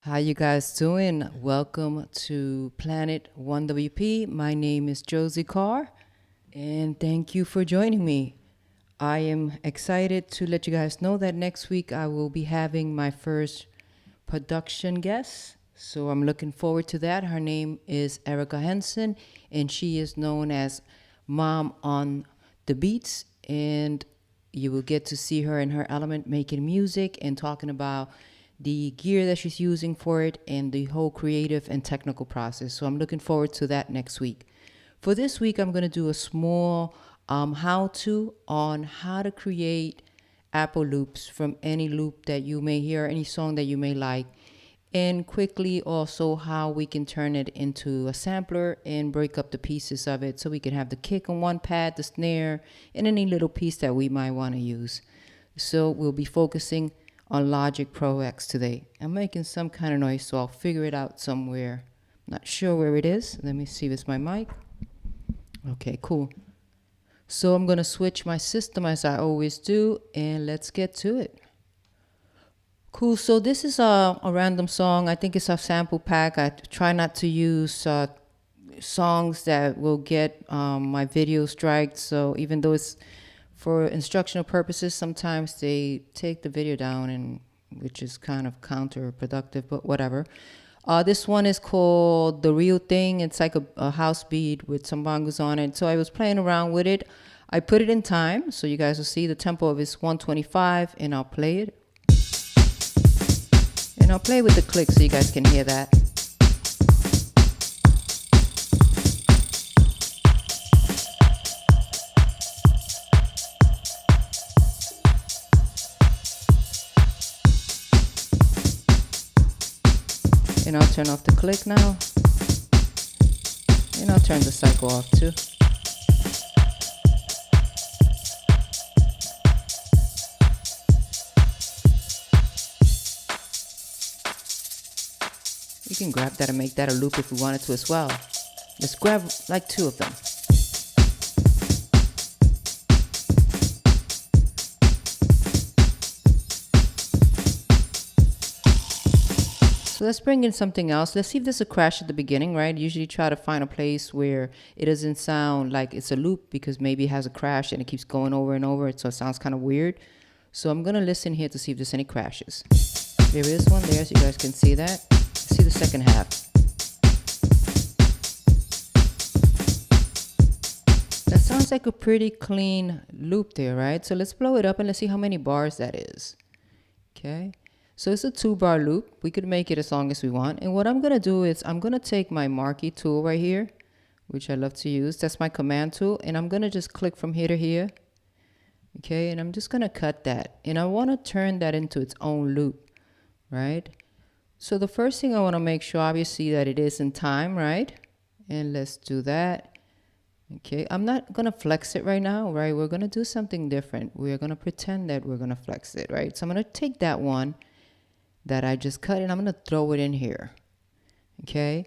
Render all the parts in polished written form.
How you guys doing? Welcome to Planet1wp. My name is Josie Carr, and thank you for joining me. I am excited to let you guys know that next week I will be having my first production guest. So I'm looking forward to that. Her name is Erica Henson, and she is known as Mom on the Beats. And you will get to see her in her element making music and talking about the gear that she's using for it and the whole creative and technical process. So I'm looking forward to that next week. For this week, I'm going to do a small how-to on how to create Apple loops from any loop that you may hear, any song that you may like, and quickly also how we can turn it into a sampler and break up the pieces of it so we can have the kick on one pad, the snare, and any little piece that we might want to use. So we'll be focusing on Logic Pro X today. I'm making some kind of noise, so I'll figure it out somewhere. Not sure where it is. Let me see if it's my mic. Okay, cool. So I'm going to switch my system as I always do, and let's get to it. Cool, so this is a random song. I think it's a sample pack. I try not to use songs that will get my video striked. So even though it's for instructional purposes, sometimes they take the video down, and which is kind of counterproductive, but whatever. This one is called The Real Thing. It's like a house beat with some bongos on it. So I was playing around with it. I put it in time, so you guys will see the tempo of it's 125, and I'll play it. And I'll play with the click so you guys can hear that. And I'll turn off the click now. And I'll turn the cycle off too. You can grab that and make that a loop if you wanted to as well. Let's grab like 2 of them. So let's bring in something else. Let's see if there's a crash at the beginning, right? Usually try to find a place where it doesn't sound like it's a loop because maybe it has a crash and it keeps going over and over. So it sounds kind of weird. So I'm going to listen here to see if there's any crashes. There is one there, so you guys can see that. Let's see the second half. That sounds like a pretty clean loop there, right? So let's blow it up and let's see how many bars that is. Okay. So it's a 2-bar loop. We could make it as long as we want. And what I'm going to do is I'm going to take my marquee tool right here, which I love to use. That's my command tool. And I'm going to just click from here to here. Okay. And I'm just going to cut that. And I want to turn that into its own loop, right? So the first thing I want to make sure, obviously, that it is in time, right? And let's do that. Okay. I'm not going to flex it right now, right? We're going to do something different. We're going to pretend that we're going to flex it, right? So I'm going to take that one that I just cut and I'm going to throw it in here. Okay.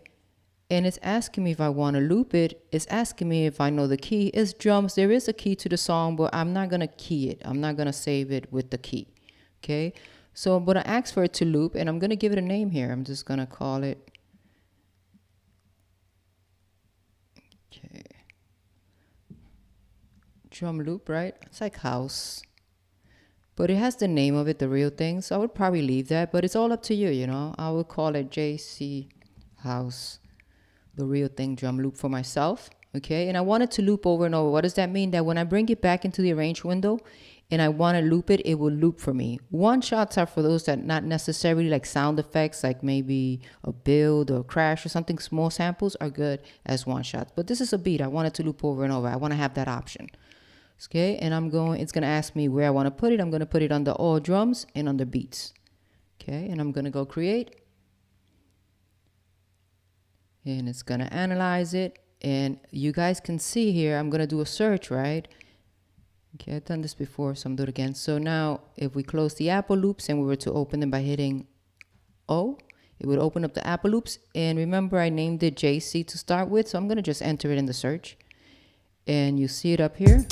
And it's asking me if I want to loop it. It's asking me if I know the key. It's drums. There is a key to the song, but I'm not going to key it. I'm not going to save it with the key. Okay. So, but I asked for it to loop and I'm going to give it a name here. I'm just going to call it. Okay. Drum loop, right? It's like house. But it has the name of it, The Real Thing. So I would probably leave that, but it's all up to you, you know. I would call it JC House, The Real Thing drum loop for myself. Okay, and I want it to loop over and over. What does that mean? That when I bring it back into the arrange window and I want to loop it, it will loop for me. One shots are for those that not necessarily like sound effects, like maybe a build or a crash or something. Small samples are good as one shots. But this is a beat. I want it to loop over and over. I want to have that option. Okay, and it's going to ask me where I want to put it. I'm going to put it under all drums and under beats. Okay, and I'm going to go create. And it's going to analyze it. And you guys can see here, I'm going to do a search, right? Okay, I've done this before, so I'm doing it again. So now if we close the Apple loops and we were to open them by hitting O, it would open up the Apple loops. And remember, I named it JC to start with. So I'm going to just enter it in the search. And you see it up here.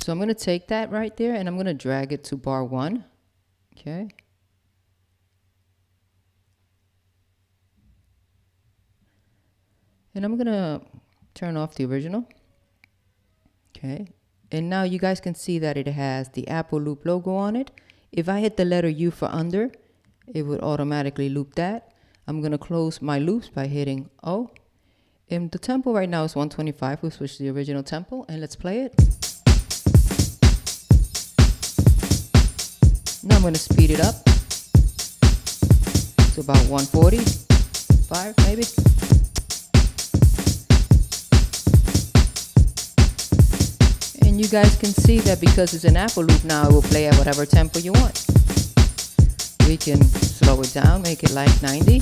So I'm going to take that right there and I'm going to drag it to bar 1. Okay. And I'm going to turn off the original. Okay. And now you guys can see that it has the Apple Loop logo on it. If I hit the letter U for under, it would automatically loop that. I'm going to close my loops by hitting O. And the tempo right now is 125. We'll switch to the original tempo and let's play it. Now I'm going to speed it up to about 145 maybe. And you guys can see that because it's an Apple loop now, it will play at whatever tempo you want. We can slow it down, make it like 90.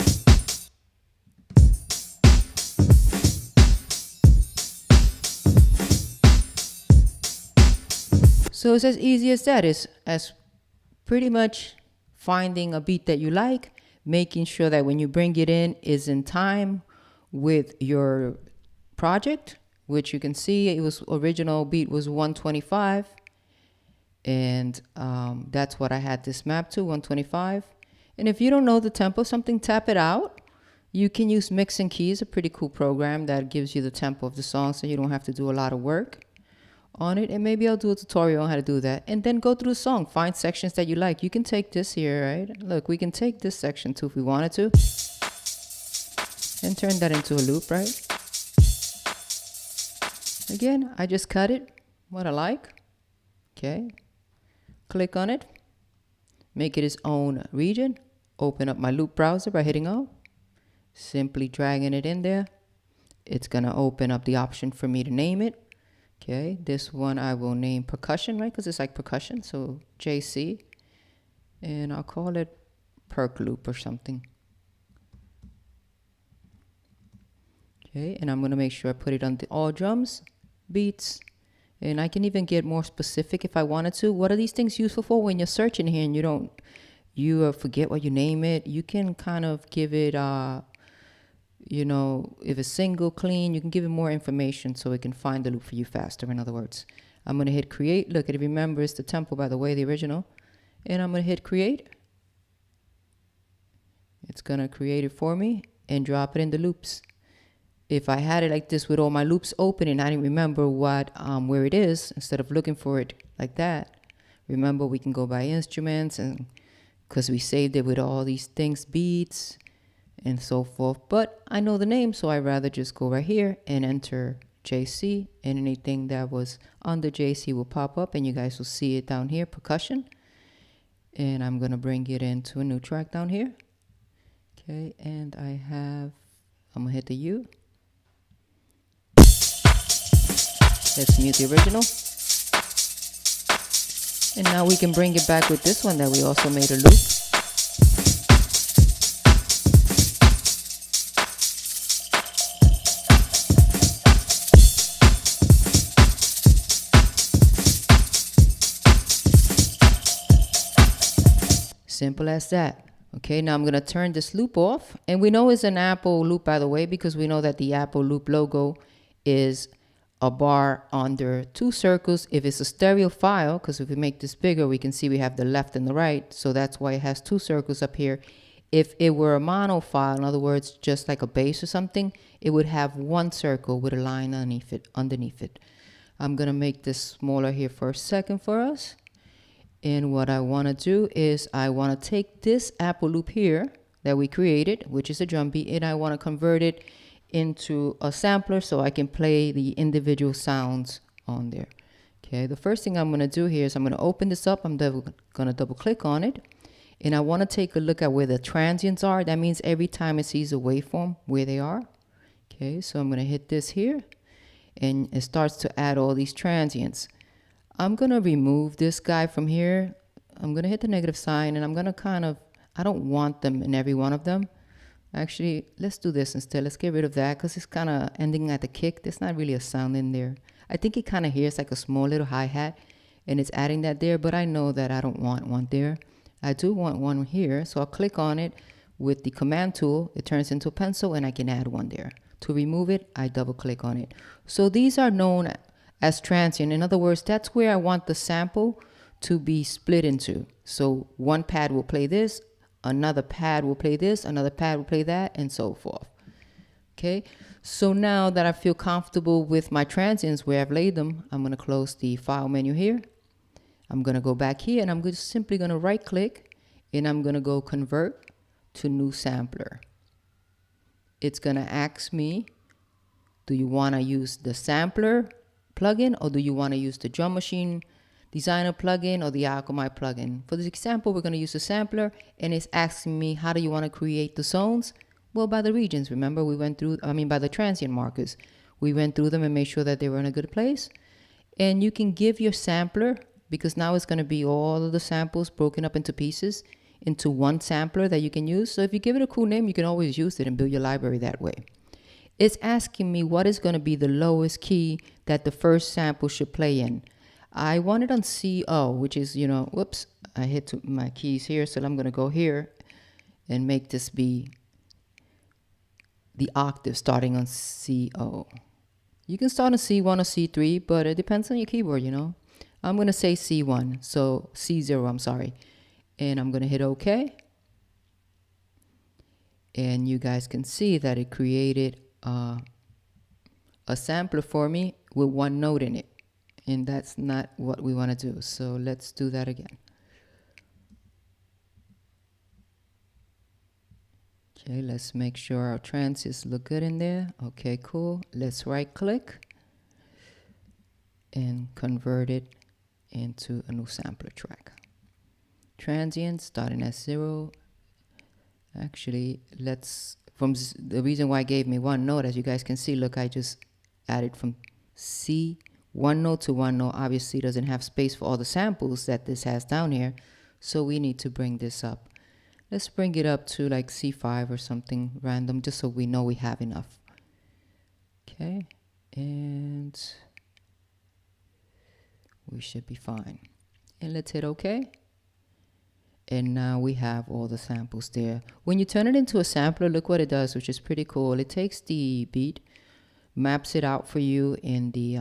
So it's as easy as that. It's as pretty much finding a beat that you like, making sure that when you bring it in is in time with your project, which you can see it was original beat was 125. And that's what I had this map to, 125. And if you don't know the tempo, something, tap it out. You can use Mix and Keys, a pretty cool program that gives you the tempo of the song so you don't have to do a lot of work on it. And maybe I'll do a tutorial on how to do that. And then go through the song, find sections that you like. You can take this here, right? Look, we can take this section too if we wanted to. And turn that into a loop, right? Again, I just cut it, what I like. Okay. Click on it, make it its own region, open up my loop browser by hitting O, simply dragging it in there. It's going to open up the option for me to name it. Okay, this one I will name percussion, right? Because it's like percussion, so JC. And I'll call it perk loop or something. Okay, and I'm going to make sure I put it on the all drums, beats. And I can even get more specific if I wanted to. What are these things useful for when you're searching here and you forget what you name it? You can kind of give it, if it's single, clean, you can give it more information so it can find the loop for you faster, in other words. I'm going to hit create. Look, it remembers the tempo, by the way, the original. And I'm going to hit create. It's going to create it for me and drop it in the loops. If I had it like this with all my loops open and I didn't remember where it is, instead of looking for it like that, remember we can go by instruments, and because we saved it with all these things, beats and so forth. But I know the name, so I'd rather just go right here and enter JC, and anything that was under JC will pop up and you guys will see it down here, percussion. And I'm going to bring it into a new track down here. Okay, and I'm going to hit the U. Let's mute the original. And now we can bring it back with this one that we also made a loop. Simple as that. Okay, now I'm going to turn this loop off. And we know it's an Apple loop, by the way, because we know that the Apple loop logo is a bar under 2 circles. If it's a stereo file, because if we make this bigger, we can see we have the left and the right. So that's why it has 2 circles up here. If it were a mono file, in other words, just like a bass or something, it would have 1 circle with a line underneath it. I'm going to make this smaller here for a second for us. And what I want to do is I want to take this Apple loop here that we created, which is a drum beat, and I want to convert it into a sampler so I can play the individual sounds on there. Okay, the first thing I'm going to do here is I'm going to open this up. I'm going to double click on it, and I want to take a look at where the transients are. That means every time it sees a waveform, where they are. Okay, so I'm going to hit this here, and it starts to add all these transients. I'm going to remove this guy from here. I'm going to hit the negative sign, and I'm going to I don't want them in every one of them. Actually, let's do this instead. Let's get rid of that because it's kind of ending at the kick. There's not really a sound in there. I think it kind of hears like a small little hi-hat, and it's adding that there, but I know that I don't want one there. I do want one here, so I'll click on it with the command tool. It turns into a pencil, and I can add one there. To remove it, I double click on it. So these are known as transient. In other words, that's where I want the sample to be split into. So one pad will play this, another pad will play this, another pad will play that, and so forth. Okay, so now that I feel comfortable with my transients where I've laid them, I'm going to close the file menu here. I'm going to go back here and I'm just simply going to right click and I'm going to go convert to new sampler. It's going to ask me, do you want to use the sampler plugin or do you want to use the drum machine designer plugin or the Alchemy plugin? For this example, we're going to use the sampler and it's asking me, how do you want to create the zones? Well, by the regions. Remember, we went through, by the transient markers. We went through them and made sure that they were in a good place. And you can give your sampler, because now it's going to be all of the samples broken up into pieces, into one sampler that you can use. So if you give it a cool name, you can always use it and build your library that way. It's asking me what is going to be the lowest key that the first sample should play in. I want it on CO, which is, whoops, I hit my keys here. So I'm going to go here and make this be the octave starting on CO. You can start on C1 or C3, but it depends on your keyboard, I'm going to say C1, so C0, I'm sorry. And I'm going to hit OK. And you guys can see that it created a sampler for me with one note in it. And that's not what we want to do. So let's do that again. Okay, let's make sure our transients look good in there. Okay, cool. Let's right click and convert it into a new sampler track. Transient starting at 0. Actually, the reason why it gave me one note, as you guys can see, look, I just added from C, one note to one note. Obviously doesn't have space for all the samples that this has down here. So we need to bring this up. Let's bring it up to like C5 or something random, just so we know we have enough. Okay, and we should be fine. And let's hit OK. And now we have all the samples there. When you turn it into a sampler, look what it does, which is pretty cool. It takes the beat, maps it out for you in the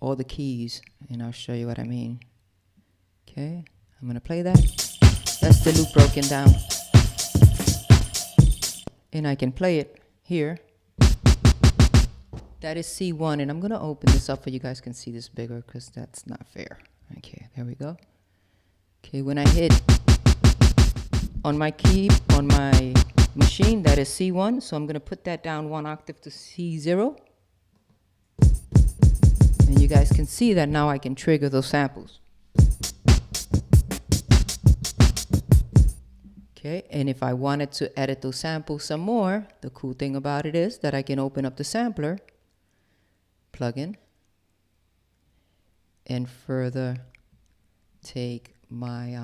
all the keys, and I'll show you what I mean. Okay. I'm going to play that. That's the loop broken down. And I can play it here. That is C1. And I'm going to open this up so you guys can see this bigger because that's not fair. Okay, there we go. Okay, when I hit on my key, on my machine, that is C1. So I'm going to put that down one octave to C0. And you guys can see that now I can trigger those samples. Okay, and if I wanted to edit those samples some more, the cool thing about it is that I can open up the sampler plugin and further take my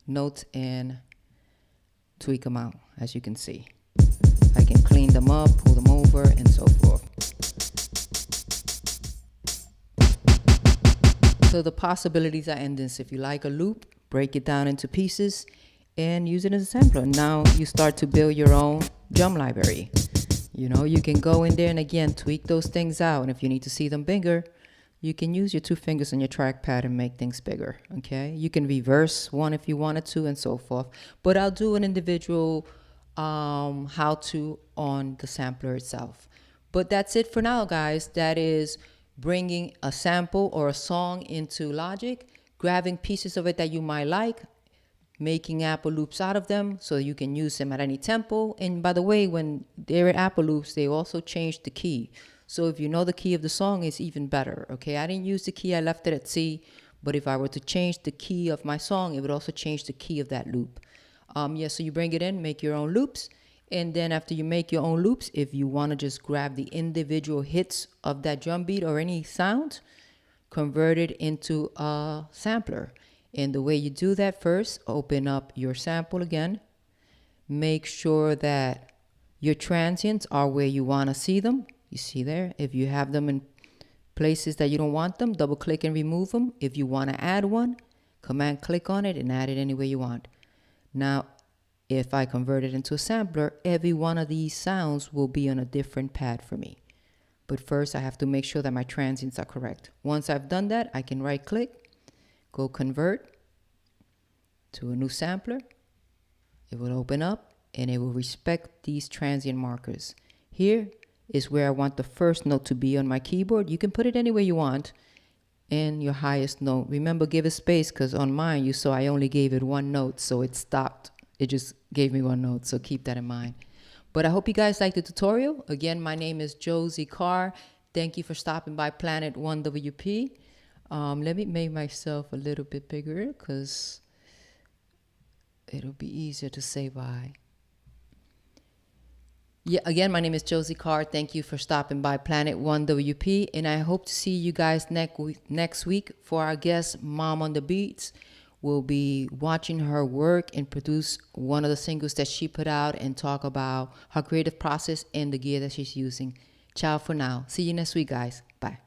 notes and tweak them out. As you can see, I can clean them up, pull them over, and so forth. So the possibilities are endless. If you like a loop, break it down into pieces and use it as a sampler. Now you start to build your own drum library. You can go in there and again tweak those things out. And if you need to see them bigger, you can use your 2 fingers on your trackpad and make things bigger. Okay, you can reverse one if you wanted to, and so forth. But I'll do an individual how-to on the sampler itself. But that's it for now, guys. That is bringing a sample or a song into Logic, grabbing pieces of it that you might like, making Apple loops out of them so you can use them at any tempo. And by the way, when they're Apple loops, they also change the key. So if you know the key of the song, it's even better. Okay, I didn't use the key, I left it at C, but if I were to change the key of my song, it would also change the key of that loop. So you bring it in, make your own loops, and then after you make your own loops, if you want to just grab the individual hits of that drum beat or any sound, convert it into a sampler. And the way you do that, first, open up your sample again. Make sure that your transients are where you want to see them. You see there? If you have them in places that you don't want them, double click and remove them. If you want to add one, command click on it and add it any way you want. Now, if I convert it into a sampler, every one of these sounds will be on a different pad for me. But first, I have to make sure that my transients are correct. Once I've done that, I can right click, go convert to a new sampler. It will open up and it will respect these transient markers. Here is where I want the first note to be on my keyboard. You can put it anywhere you want, and your highest note. Remember, give it space, because on mine you saw I only gave it one note, so it stopped. It just gave me one note, so keep that in mind. But I hope you guys liked the tutorial. Again, my name is Josie Carr. Thank you for stopping by Planet1wp. Let me make myself a little bit bigger because it'll be easier to say bye. Yeah, again, my name is Josie Carr. Thank you for stopping by Planet1wp, and I hope to see you guys next week for our guest, Mom on the Beats. We'll be watching her work and produce one of the singles that she put out and talk about her creative process and the gear that she's using. Ciao for now. See you next week, guys. Bye.